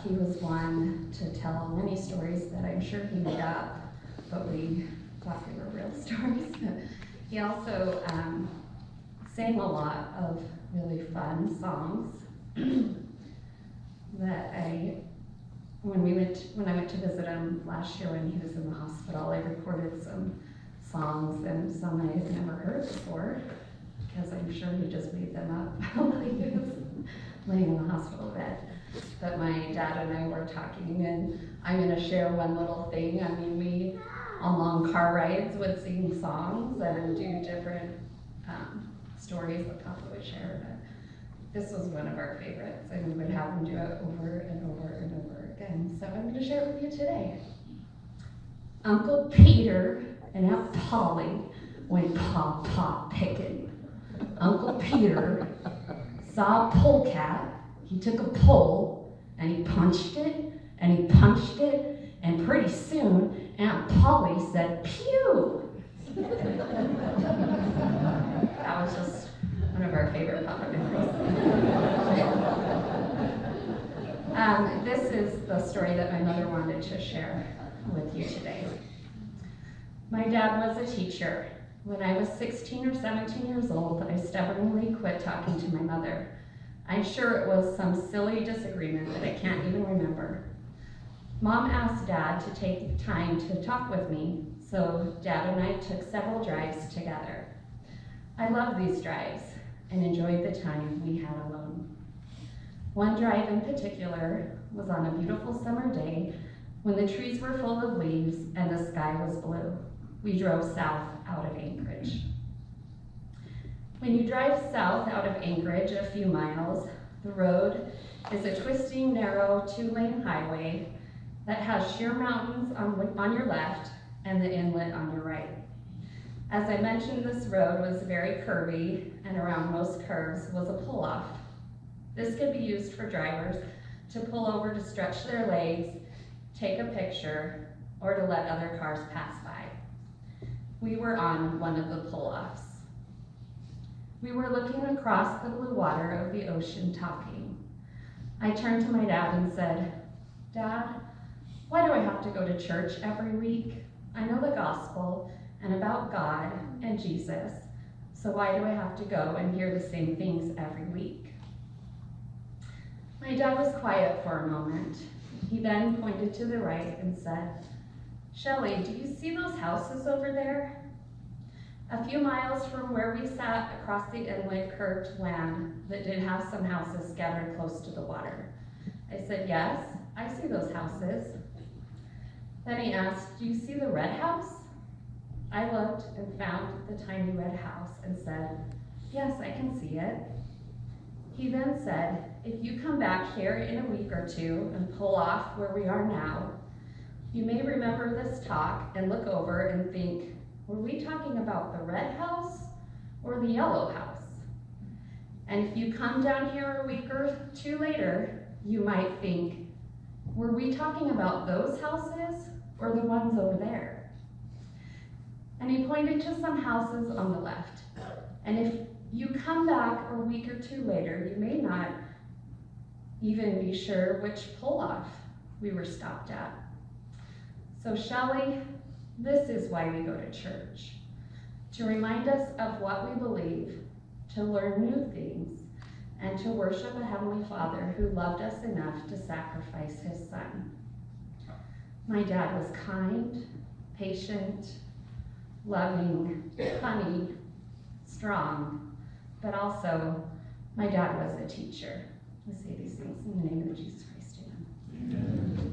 he was one to tell many stories that I'm sure he made up, but we thought they were real stories. He also sang a lot of really fun songs that when I went to visit him last year when he was in the hospital, I recorded some songs and some I had never heard before, because I'm sure he just made them up while he was laying in the hospital bed. But my dad and I were talking, and I'm going to share one little thing. I mean, we, on long car rides, would sing songs and do different stories that Papa would share. But this was one of our favorites, and we would have him do it over and over and over again. So I'm going to share it with you today. Uncle Peter and Aunt Polly went paw picking. Uncle Peter saw a polecat. He took a pole and he punched it and he punched it, and pretty soon Aunt Polly said, "Pew!" That was just one of our favorite Papa memories. This is the story that my mother wanted to share with you today. My dad was a teacher. When I was 16 or 17 years old, I stubbornly quit talking to my mother. I'm sure it was some silly disagreement that I can't even remember. Mom asked Dad to take time to talk with me, so Dad and I took several drives together. I loved these drives and enjoyed the time we had alone. One drive in particular was on a beautiful summer day when the trees were full of leaves and the sky was blue. We drove south out of Anchorage. When you drive south out of Anchorage a few miles, the road is a twisting, narrow, 2-lane highway that has sheer mountains on your left and the inlet on your right. As I mentioned, this road was very curvy, and around most curves was a pull-off. This could be used for drivers to pull over to stretch their legs, take a picture, or to let other cars pass by. We were on one of the pull-offs. We were looking across the blue water of the ocean talking. I turned to my dad and said, "Dad, why do I have to go to church every week? I know the gospel and about God and Jesus, so why do I have to go and hear the same things every week?" My dad was quiet for a moment. He then pointed to the right and said, "Shelley, do you see those houses over there?" A few miles from where we sat across the inlet curved land that did have some houses scattered close to the water. I said, "Yes, I see those houses." Then he asked, "Do you see the red house?" I looked and found the tiny red house and said, "Yes, I can see it." He then said, "If you come back here in a week or two and pull off where we are now, you may remember this talk and look over and think, were we talking about the red house or the yellow house? And if you come down here a week or two later, you might think, were we talking about those houses or the ones over there?" And he pointed to some houses on the left. "And if you come back a week or two later, you may not even be sure which pull-off we were stopped at." So Shelley, this is why we go to church, to remind us of what we believe, to learn new things, and to worship a Heavenly Father who loved us enough to sacrifice his Son. My dad was kind, patient, loving, funny, strong, but also my dad was a teacher. We say these things in the name of Jesus Christ, amen.